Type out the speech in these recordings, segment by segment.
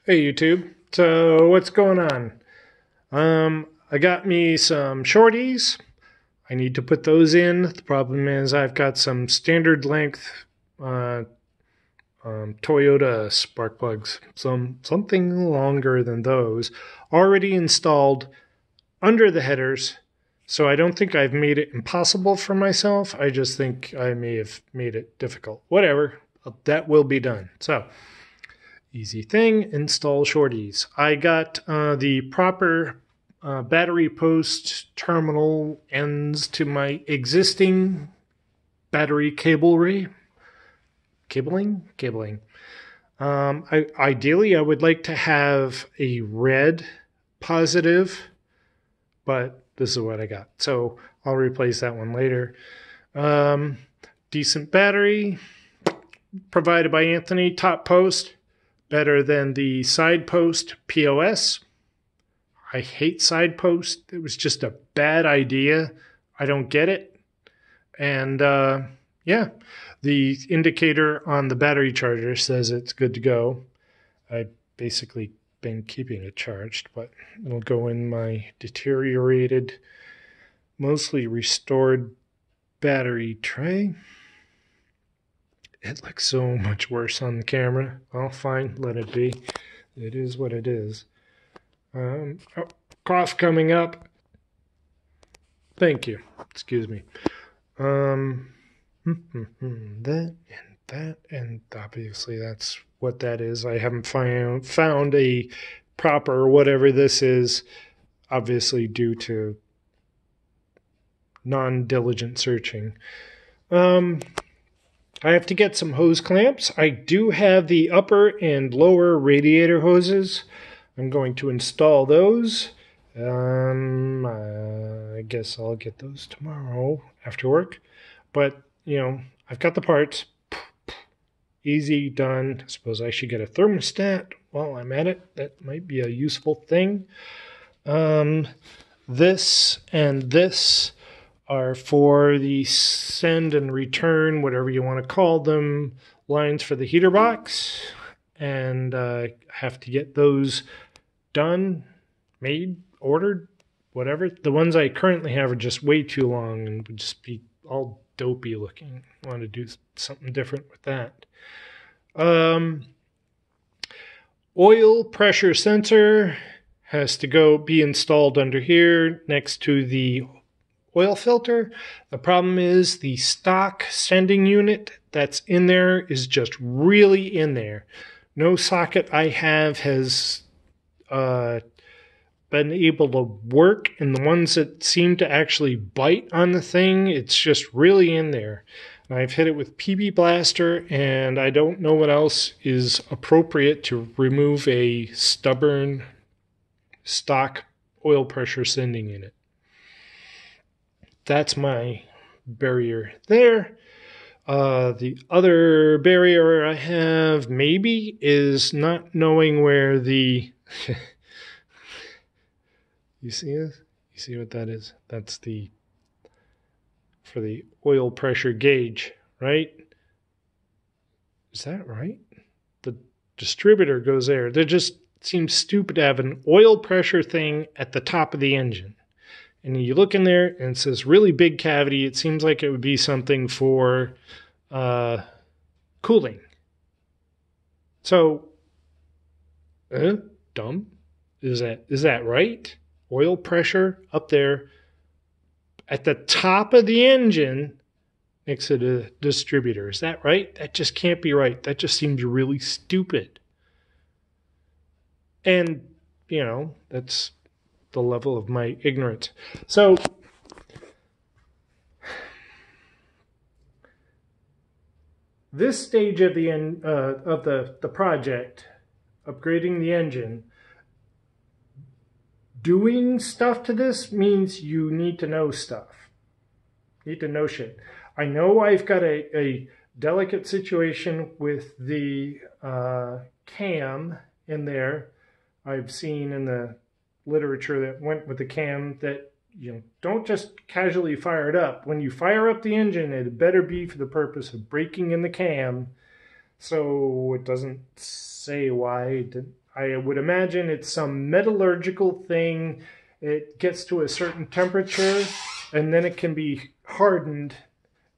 Hey YouTube. So what's going on? I got me some shorties. I need to put those in. The problem is I've got some standard length uh, Toyota spark plugs, something longer than those, already installed under the headers. So I don't think I've made it impossible for myself. I just think I may have made it difficult. Whatever, that will be done. So easy thing, install shorties. I got the proper battery post terminal ends to my existing battery cabling. Ideally, I would like to have a red positive, but this is what I got. So I'll replace that one later. Um, Decent battery provided by Anthony, top post. Better than the side post POS. I hate side post. It was just a bad idea. I don't get it. And yeah, the indicator on the battery charger says it's good to go. I've basically been keeping it charged, but it'll go in my deteriorated, mostly restored battery tray. It looks so much worse on the camera. Well, fine, let it be. It is what it is. Cough coming up. Thank you. Excuse me. That and that, and obviously that's what that is. I haven't found a proper whatever this is, obviously due to non-diligent searching. I have to get some hose clamps. I do have the upper and lower radiator hoses. I'm going to install those. I guess I'll get those tomorrow after work. But, I've got the parts. Easy, done. I suppose I should get a thermostat while I'm at it. That might be a useful thing. This and this are for the send and return, whatever you want to call them, lines for the heater box. And I have to get those done, made, ordered, whatever. The ones I currently have are just way too long and would just be all dopey looking. I want to do something different with that. Oil pressure sensor has to be installed under here next to the oil filter. The problem is the stock sending unit that's in there is just really in there. No socket I have has been able to work, and the ones that seem to actually bite on the thing, it's just really in there. And I've hit it with PB Blaster, and I don't know what else is appropriate to remove a stubborn stock oil pressure sending unit. That's my barrier there. The other barrier I have maybe is not knowing where the you see this? You see what that is? That's for the oil pressure gauge, right? Is that right? The distributor goes there. It just seems stupid to have an oil pressure thing at the top of the engine. And you look in there and it says really big cavity. It seems like it would be something for cooling. So, dumb. Is that right? Oil pressure up there at the top of the engine next to the distributor. Is that right? That just can't be right. That just seems really stupid. And, that's the level of my ignorance. So, this stage of the project, upgrading the engine, doing stuff to this means you need to know stuff. Need to know shit. I know I've got a delicate situation with the cam in there. I've seen in the literature that went with the cam that don't just casually fire it up. When you fire up the engine, it better be for the purpose of braking in the cam. So it doesn't say why I would imagine it's some metallurgical thing. It gets to a certain temperature, and then it can be hardened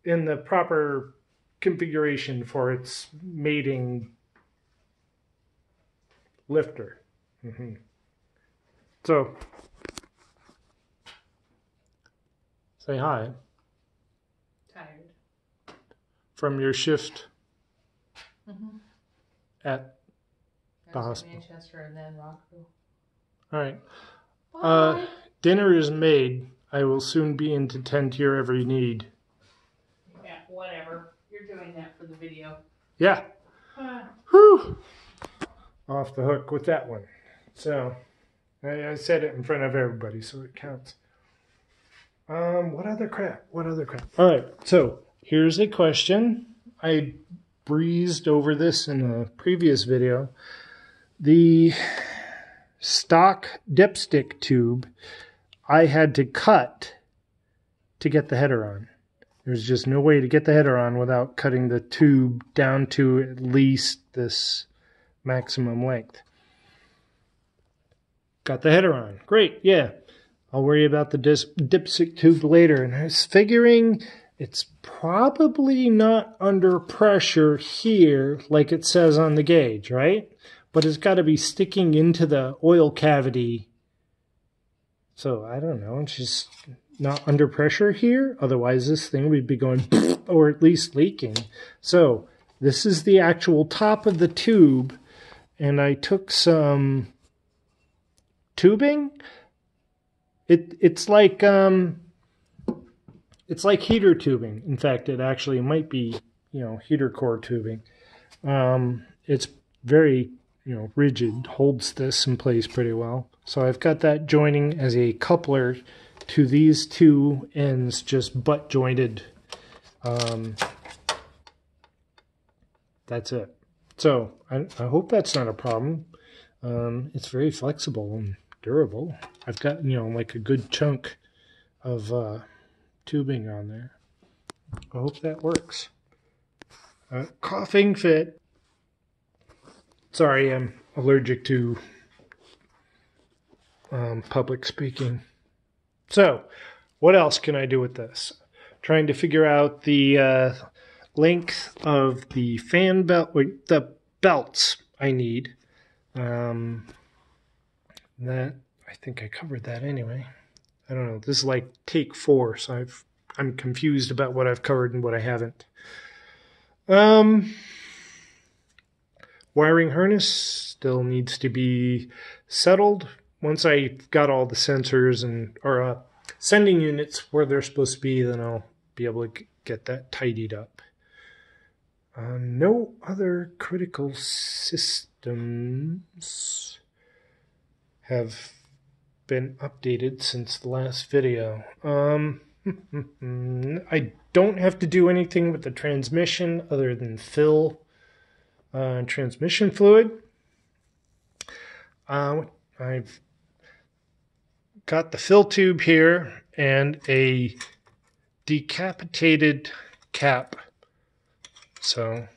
in the proper configuration for its mating lifter. So, say hi. Tired. From your shift at the was hospital. Manchester and then Rockville. All right. Bye. Dinner is made. I will soon be in to tend to your every need. Yeah, whatever. You're doing that for the video. Yeah. Whew. Off the hook with that one. So, I said it in front of everybody, so it counts. What other crap? All right, so here's a question. I breezed over this in a previous video. The stock dipstick tube, I had to cut to get the header on. There's just no way to get the header on without cutting the tube down to at least this maximum length. Got the header on. Great, yeah. I'll worry about the dipstick tube later. And I was figuring it's probably not under pressure here like it says on the gauge, right? But it's got to be sticking into the oil cavity. So I don't know. It's just not under pressure here. Otherwise this thing would be going or at least leaking. So this is the actual top of the tube. And I took some tubing. It's like heater tubing. In fact, it actually might be, heater core tubing. It's very, rigid, holds this in place pretty well. So I've got that joining as a coupler to these two ends, just butt jointed. That's it. So I hope that's not a problem. It's very flexible and durable. I've got, like a good chunk of tubing on there. I hope that works. Coughing fit. Sorry, I'm allergic to public speaking. So, what else can I do with this? Trying to figure out the length of the fan belt, the belts I need. That I think I covered that anyway. I don't know. This is like take 4, so I'm confused about what I've covered and what I haven't. Wiring harness still needs to be settled. Once I got all the sensors or sending units where they're supposed to be, then I'll be able to get that tidied up. No other critical systems have been updated since the last video. I don't have to do anything with the transmission other than fill transmission fluid. I've got the fill tube here and a decapitated cap. So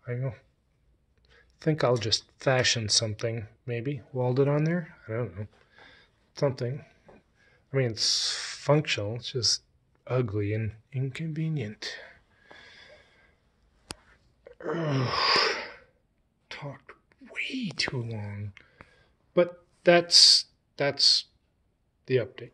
I think I'll just fashion something, maybe weld it on there. I don't know. Something. I mean, it's functional. It's just ugly and inconvenient. Talked way too long. But that's the update.